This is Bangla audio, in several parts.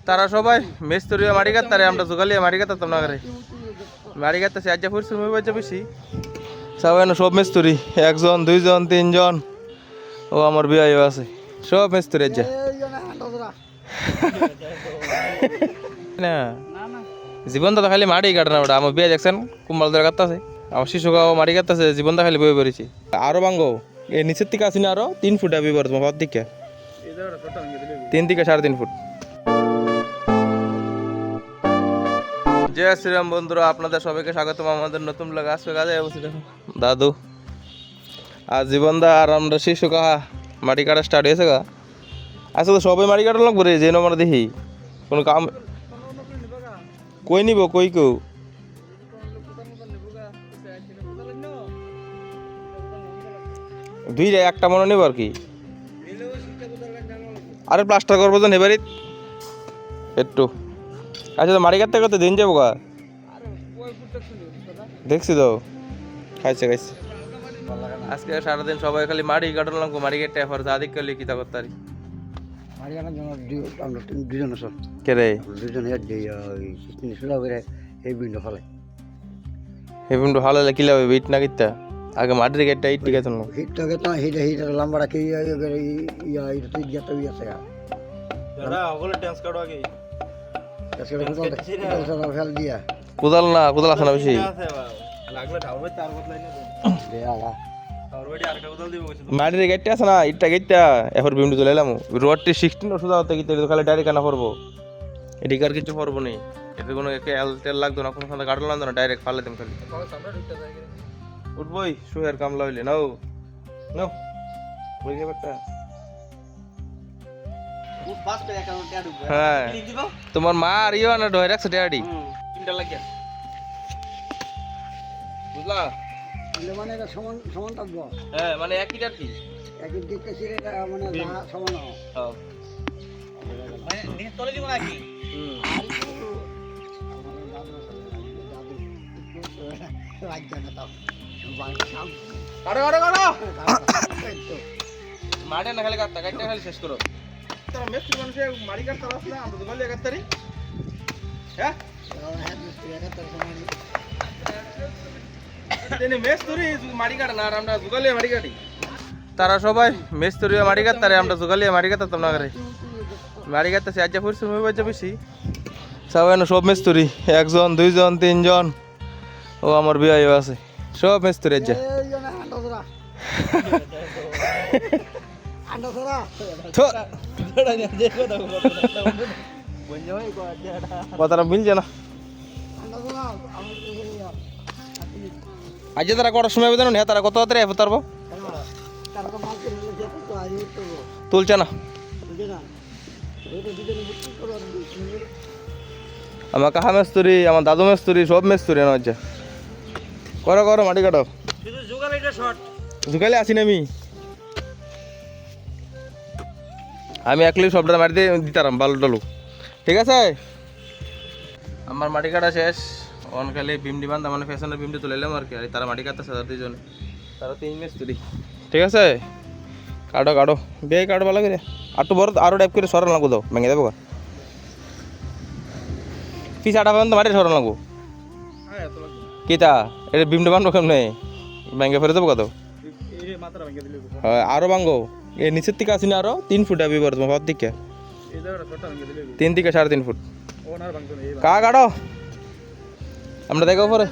তারা সবাই মেস্তরিয়া মারি কাটতারে আমরা জোগালিয়া মারি কাটতাম না করে মারি কাটতেছি আজ ফুরসুর মই বাজে বেশি সবাই না সব মেস্তরি একজন দুইজন তিনজন ও আমার বিয়ে আছে সব মেস্তরি আজ না জীবনটা তো খালি মারি কাটে না ওটা আমার বিয়ে দেখছেন কুম্বাল ধরে কাটতেছে আমার শিশু গাও মারি কাটতেছে জীবনটা খালি বই পড়েছি আরো ভাঙ্গো এই নিচের থেকে আসিনি আরো 3 ফুট আবি তোমার হাত দিকে 3 থেকে 3.5 ফুট জয় শ্রীরাম বন্ধুরা আপনাদের সবাইকে স্বাগতম আমাদের নতুন ব্লগ আজকে কাজে বসে দেখো দাদু আর জীবনদা আর আমরা শিশু কাহা মাটি কাটা স্টার্ট হয়েছে গা আজকে তো সবাই মাটি কাটা লাগবে রে যে আমরা দেখি কোনো কাম কই নিব কই কেউ দুই একটা মনে নেব আর কি আরে প্লাস্টার করবো তো নেবারি একটু আচ্ছা তো মারি কাটতে করতে দিন যাবো গা দেখছি তো খাইছে আজকে সারাদিন সবাই খালি মারি কাটন লাগবো মারি কেটে এফার যা দিক করলে কিতা করতে পারি মারি কাটার জন্য আমরা দুজন আছো কে রে দুজন সুদা করে এই বিন্ডো ফলে এই বিন্ডো ভালো লাগে কিলা বিট না কিতা আগে মাটির কেটে ইট ঠিক আছে না হিটটা তো হিটা লম্বাটা কি ইয়া এটা তো যেটা ইয়া আছে দাদা ওগুলো ডান্স কাটো আগে ফেল দিয়া কোদাল না কোদাল আছে না বেশি মাটির গেটটা আছে না ইটটা গেটটা এফর বিমডু চলে এলাম রোডটি 16 ওষুধ হতে কি খালি ডাইরেক্ট আনা পড়বো এদিকে আর কিছু পড়বো নেই এতে কোনো তেল লাগতো না কোনো কাটল লাগতো না ডাইরেক্ট ফালে দিম খালি উঠবই সুহের কামলা হইলে নাও নাও বই ব্যাপারটা হ্যাঁ তোমার মা আর ইও না ধরে রাখছে ড্যাডি তিনটা লাগিয়া বুঝলা মানে এটা সমান সমান থাকবো হ্যাঁ মানে একই আর কি একই দিকটা ছিল এটা মানে সমান হবে হ্যাঁ মানে নিচে তলে দিব নাকি মাঠে না খালি কাটটা কাটটা খালি শেষ করো তোরা মেস্ত্রি মানুষে মারি কাটতে পারছ না আমরা দোকানে কাটতারি হ্যাঁ তারা সবাই মেস্তরিয়া মারি কাটতারে আমরা জোগালিয়া মারি কাটতাম না করে মারি কাটতেছি আজ ফুরসুর মই বাজে বেশি সবাই না সব মেস্তরি একজন দুইজন তিনজন ও আমার বিয়ে আছে সব মেস্তরি আজ কথাটা মিলছে না আজ তারা কটার সময় বেতন হ্যাঁ তারা কত তাড়াতাড়ি এফ তারবো তুলছে না আমার কাহা মেস্তরি আমার দাদু মেস্তরি সব মেস্তরি না হচ্ছে করো করো মাটি কাটো জুগালে আসি না আমি একলি সবটা মাটি দিয়ে দিতাম বালু টালু ঠিক আছে আমার মাটি কাটা শেষ অন খালি বিমডি বান্ধা মানে ফ্যাশনের বিমডি তুলে এলাম আর কি আর তারা মাটি কাটতেছে তারা দুইজনে তারা 3 মিস্ত্রি ঠিক আছে কাটো কাটো বে কাটো ভালো করে আটু বড় আরো টাইপ করে সরল লাগো দাও ভেঙে দেবো পিস আটা পর্যন্ত মাটি সরল লাগো কিতা এটা বিমডি বান্ধব কেমনে ভেঙে ফেরে দেবো কত হ্যাঁ আরো ভাঙ্গো এই নিচের থেকে আসিনি আরো 3 ফুট আবি তোমার হাত দিকে 3 থেকে 3.5 ফুট কা কাটো আমরা দেখো পরে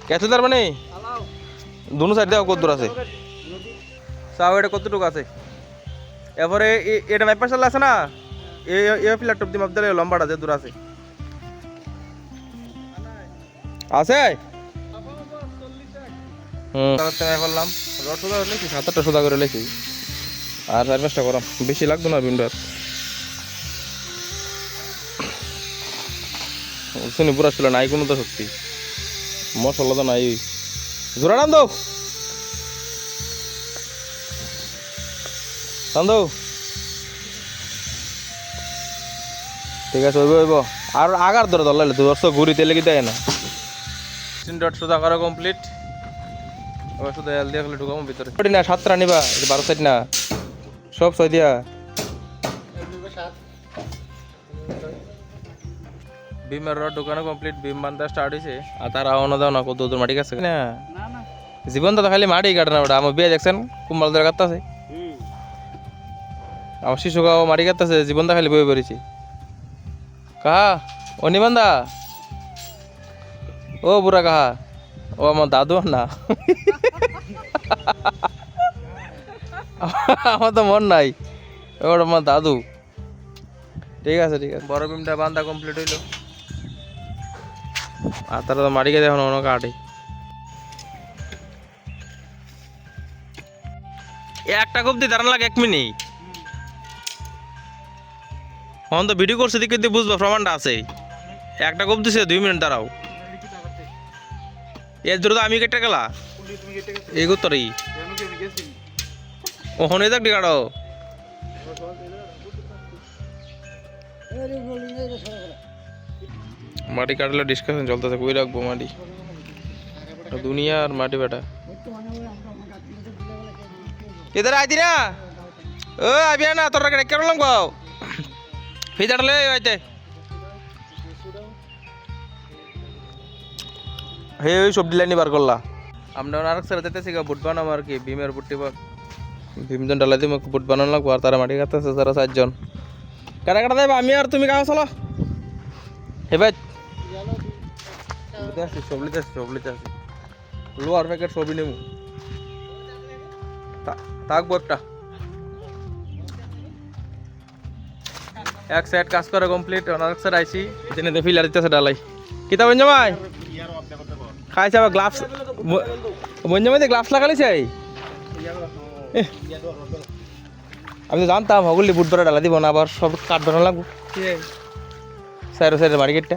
কেছে তার মানে দুনো সাইড দেখো কত দূর আছে চাও এটা কতটুকু আছে এরপরে এটা ম্যাপ পাশে আছে না এই ল্যাপটপ দিয়ে মাপ দিলে লম্বাটা যে দূর আছে আছে করলাম রড সোদা করে লেখি 7-8টা সোদা করে লেখি আর 4-5টা করাম বেশি লাগতো না বিন্ডার শুনি পুরা ছিল নাই কোনো তো শক্তি মশলা তো নাই জোড়া নাম দাও ঠিক আছে হইব আর আগার ধরে ধরলে 2 বছর ঘুরি তেলে কি দেয় না ডট সোজা করা কমপ্লিট এবার শুধু এল দিয়ে ঢুকাবো ভিতরে না 7টা নিবা 12 সাইড না সব 6 দিয়া বিমের রড ঢুকানো কমপ্লিট, বিম বান্ধা স্টার্ট হয়েছে। আর তার আওয়ানো দাও না কত দূর মাটি কাছে না জীবন তো খালি মাটি কাটে না ওটা। আমার বিয়ে দেখছেন কুম্বাল ধরে কাটতেছে, আমার শিশু গাও মাটি কাটতেছে, জীবন দা খালি বয়ে পড়েছি। কাহা অনিবন্ধা ও বুড়া কাহা, ও আমার দাদু না আমার তো মন নাই, ওটা আমার দাদু। ঠিক আছে ঠিক আছে, বড় বিমটা বান্ধা কমপ্লিট হইলো। আর তারা তো মাটিকে দেখো না কাটে। একটা কপ দিয়ে দাঁড়ান লাগে 1 মিনিট। এখন তো ভিডিও করছে দিকে দিয়ে বুঝবো প্রমাণটা আছে। একটা কপ দিছে 2 মিনিট দাঁড়াও। এর জন্য তো আমি কেটে গেলা এই গোত্তরই ওখানে যাক ডিগাড়ো মাটি কাটলে ডিসকাশন চলতেছে, কই রাখবো মাটি দুনিয়া আর মাটি বেটা। इधर आई थी ना ओ अभी ना तो रख कर लूंगा फिर ले आते हे সবজি লাইনি বার করলা। আমরা আরেক স্যার দিতেছি বুট বানাবো আর কি, ভীমের বুটটি ভীমজন ডালা দিয়ে বুট বানানো লাগবো। আর তারা মাটি কাটতেছে তারা 4 জন। কাটা কাটা দেবে আমি আর তুমি কাও চলো হে ভাই সবলিতে আসি লোয়ার প্যাকেট সবই নেবো থাকবো একটা। এক সাইড কাজ করা কমপ্লিট, অনেক স্যার আইসি জেনে ফিলার দিতেছে ডালাই কিতা বঞ্জ ভাই খাইছে আবার গ্লাভস বঞ্জ ভাই গ্লাভস লাগালি চাই। আমি তো জানতাম হগুলি বুট ধরে ডালা দিব না, আবার সব কাটবে না লাগবো সাইডে সাইডে মার্কেটটা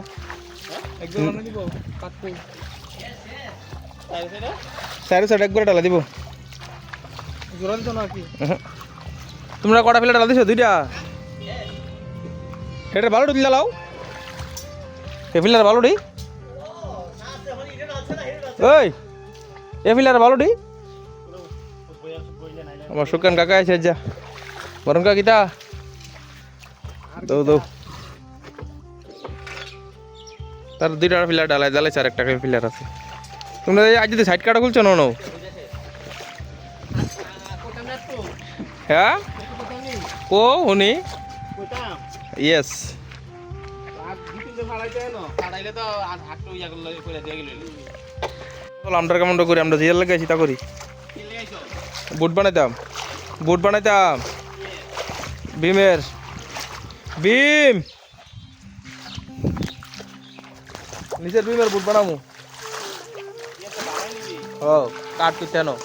সাইডে সাইডে একবার ডালা দিব। তোমরা কটা ফিলার ডালা দিছো? 2টা। এটা ভালো দিলা লাও এ ফিলার ভালো ডি ওই এ ফিলার ভালো ডি আমার সুকান কাকা আছে যা বরং কা কিতা দৌ তার 2টা ফিলার ডালাই ডালাই 4 একটা ফিলার আছে। তোমরা আজ যদি সাইড কাটা খুলছো না হ্যাঁ কো উনি ইয়েস আমরা কেমন করি আমরা জিয়ার লাগাইছি তা করি বুট বানাইতাম ভীমের ভীম নিচের ভীমের বুট বানামু ও কাট কিতে নো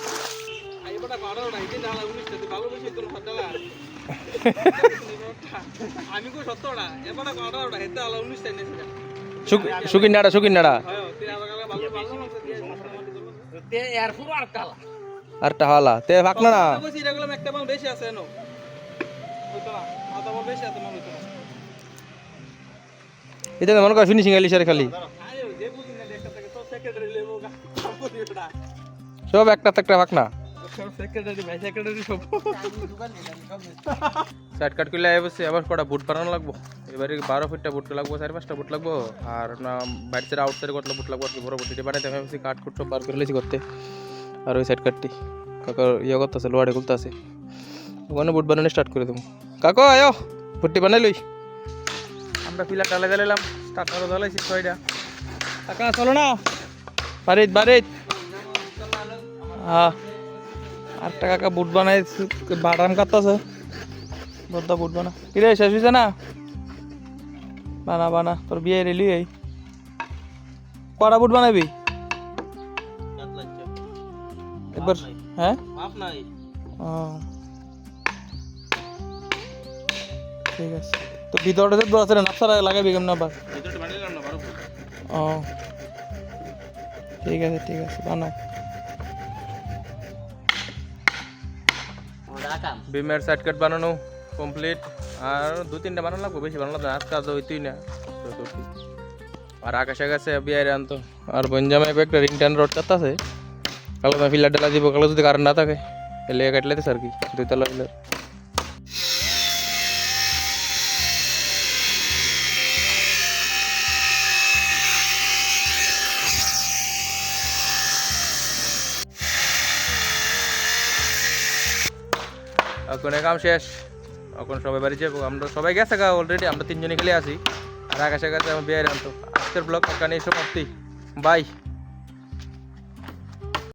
সুকিন নাড়া আরটা হালা তে ফাকনা না এটা মনে কর ফিনিশিং আইলি সারে খালি সব একটা ফাকনা সাইড কাট করলে আবার কটা বুট বানানো লাগবো। এবারে 12 ফিটটা বুট লাগবো, 4-5টা বুট লাগবো। আর না বাইরে সাইড আউট সাইডে কতটা বুট লাগবো আর কি বড় বুটটি বানাইতে হবে। কাট কুট সব বার করে লেছি করতে। আর ওই সাইড কাটটি কাকা ইয়ে করতেছে লোয়ারে খুলতেছে, ওখানে বুট বানানো স্টার্ট করে দেবো। কাকা আয়ো বুটটি বানাই লই। আমরা ফিলা ডালে গেলাম স্টার্ট করে দলাইছি 6টা। কাকা চলো না বাড়িত হ্যাঁ আরেকটা কাকা বুট বানাই বাদাম কাটতেছে বদ্দা বুট বানা কিরে শেষ হয়েছে না বানা তোর বিয়ে রেলি এই কটা বুট বানাবি একবার হ্যাঁ ঠিক আছে তো ভিতরটা তো আছে নাপসারা লাগাবি কেমন আবার ও ঠিক আছে বানাও। বিমের সাইড কাট বানানো কমপ্লিট, আর 2-3টা বানানো লাগবে, বেশি বানানো লাগবে আজ কাজ হইতই না। আর আকাশে গেছে বিয়ারে আনতো আর বঞ্জামে একটা রিং টান রড কাটতেছে কালো ফিলার ডালা দিব কালো যদি কারেন্ট না থাকে এলে কাটলে আর কি 2 তলা ফিলার এখন কাম শেষ, এখন সবাই বাড়ি যাবো, আমরা সবাই গেছে গা অলরেডি, আমরা তিনজনই খেলে আছি। আর আকাশের কাছে আমার বিয়ে আনতো। আজকের ব্লগ এখানেই সমাপ্তি, বাই।